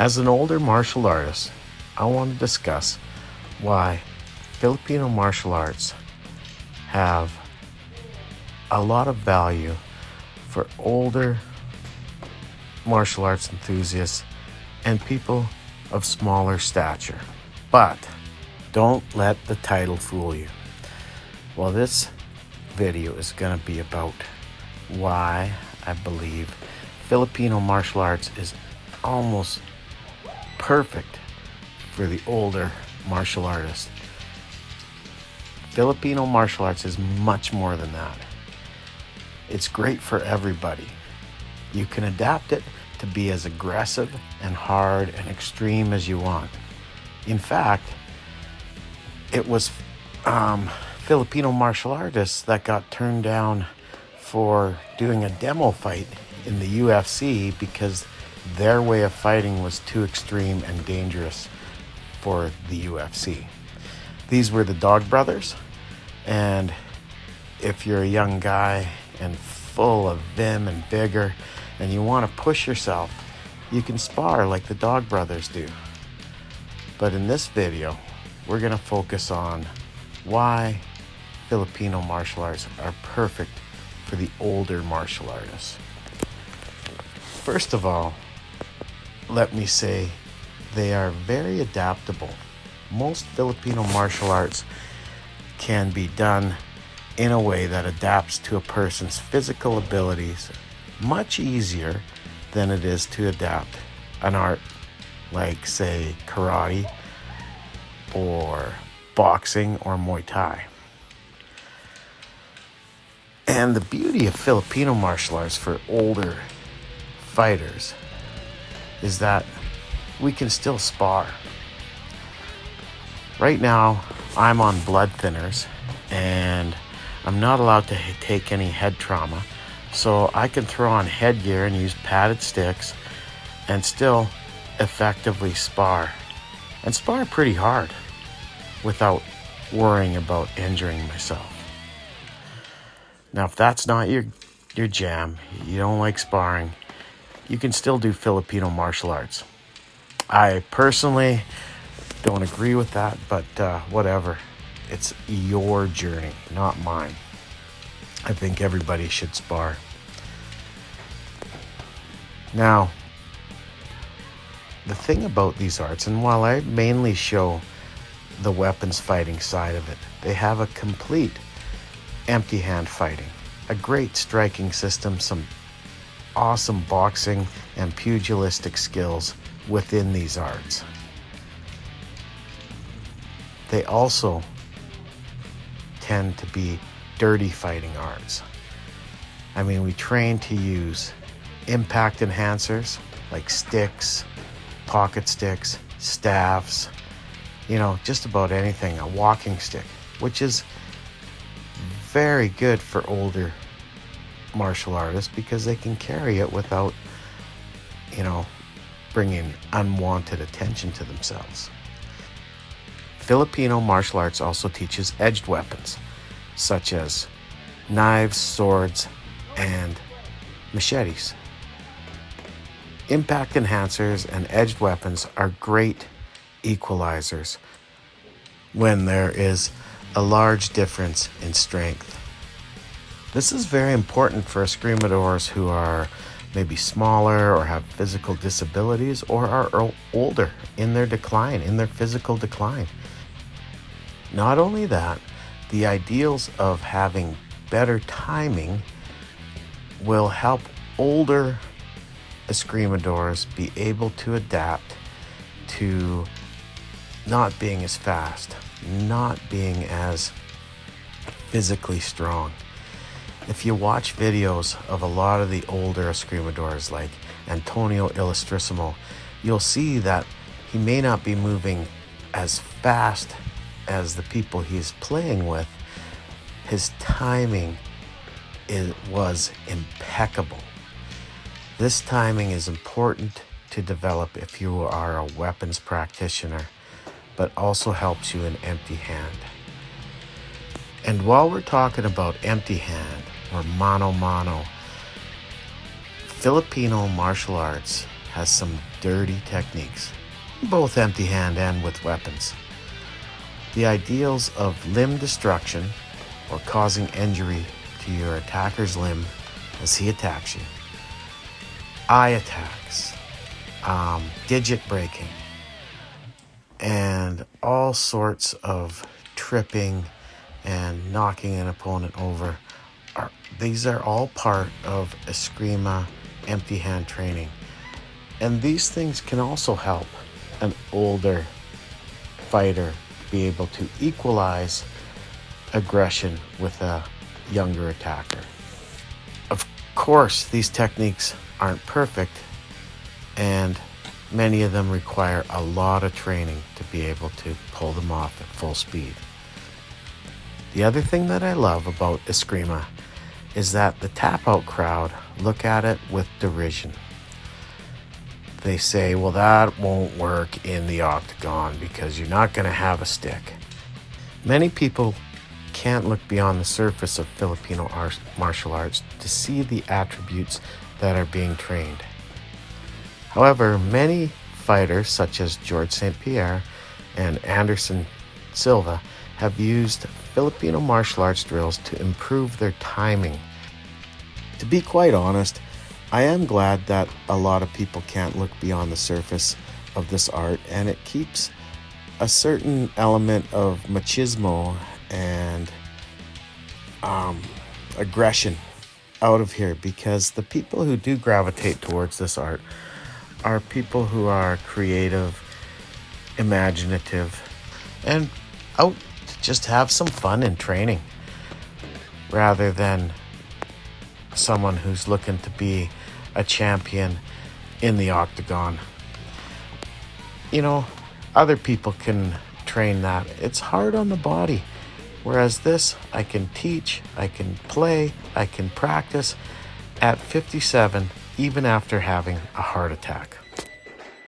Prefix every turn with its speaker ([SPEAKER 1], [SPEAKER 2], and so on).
[SPEAKER 1] As an older martial artist, I want to discuss why Filipino martial arts have a lot of value for older martial arts enthusiasts and people of smaller stature. But don't let the title fool you. Well, this video is going to be about why I believe Filipino martial arts is almost perfect for the older martial artist. Filipino martial arts is much more than that. It's great for everybody. You can adapt it to be as aggressive and hard and extreme as you want. In fact, it was Filipino martial artists that got turned down for doing a demo fight in the UFC because their way of fighting was too extreme and dangerous for the UFC. These were the Dog Brothers, and if you're a young guy and full of vim and vigor and you want to push yourself, you can spar like the Dog Brothers do. But in this video, we're going to focus on why Filipino martial arts are perfect for the older martial artists. First of all, let me say they are very adaptable. Most Filipino martial arts can be done in a way that adapts to a person's physical abilities much easier than it is to adapt an art like, say, karate or boxing or Muay Thai. And the beauty of Filipino martial arts for older fighters is that we can still spar. Right now, I'm on blood thinners and I'm not allowed to take any head trauma, so I can throw on headgear and use padded sticks and still effectively spar, and spar pretty hard without worrying about injuring myself. Now, if that's not your jam, you don't like sparring, you can still do Filipino martial arts. I personally don't agree with that, but whatever. It's your journey, not mine. I think everybody should spar. Now, the thing about these arts, and while I mainly show the weapons fighting side of it, they have a complete empty hand fighting, a great striking system, some awesome boxing and pugilistic skills within these arts. They also tend to be dirty fighting arts. I mean, we train to use impact enhancers like sticks, pocket sticks, staffs, just about anything, a walking stick, which is very good for older martial artists because they can carry it without, bringing unwanted attention to themselves. Filipino martial arts also teaches edged weapons, such as knives, swords, and machetes. Impact enhancers and edged weapons are great equalizers when there is a large difference in strength. This is very important for escrimadores who are maybe smaller or have physical disabilities or are older in their decline, in their physical decline. Not only that, the ideals of having better timing will help older escrimadores be able to adapt to not being as fast, not being as physically strong. If you watch videos of a lot of the older escrimadores like Antonio Illustrissimo, you'll see that he may not be moving as fast as the people he's playing with. His timing was impeccable. This timing is important to develop if you are a weapons practitioner, but also helps you in empty hand. And while we're talking about empty hand or mano mano, Filipino martial arts has some dirty techniques, both empty hand and with weapons. The ideals of limb destruction or causing injury to your attacker's limb as he attacks you, eye attacks, digit breaking, and all sorts of tripping and knocking an opponent over. These are all part of Eskrima empty hand training. And these things can also help an older fighter be able to equalize aggression with a younger attacker. Of course, these techniques aren't perfect, and many of them require a lot of training to be able to pull them off at full speed. The other thing that I love about Eskrima is that the tap-out crowd look at it with derision. They say, well, that won't work in the octagon because you're not going to have a stick. Many people can't look beyond the surface of Filipino martial arts to see the attributes that are being trained. However, many fighters such as George St. Pierre and Anderson Silva have used Filipino martial arts drills to improve their timing. To be quite honest, I am glad that a lot of people can't look beyond the surface of this art, and it keeps a certain element of machismo and aggression out of here, because the people who do gravitate towards this art are people who are creative, imaginative, and out to just have some fun in training, rather than someone who's looking to be a champion in the octagon. You know, other people can train that. It's hard on the body. Whereas this, I can teach, I can play, I can practice at 57, even after having a heart attack.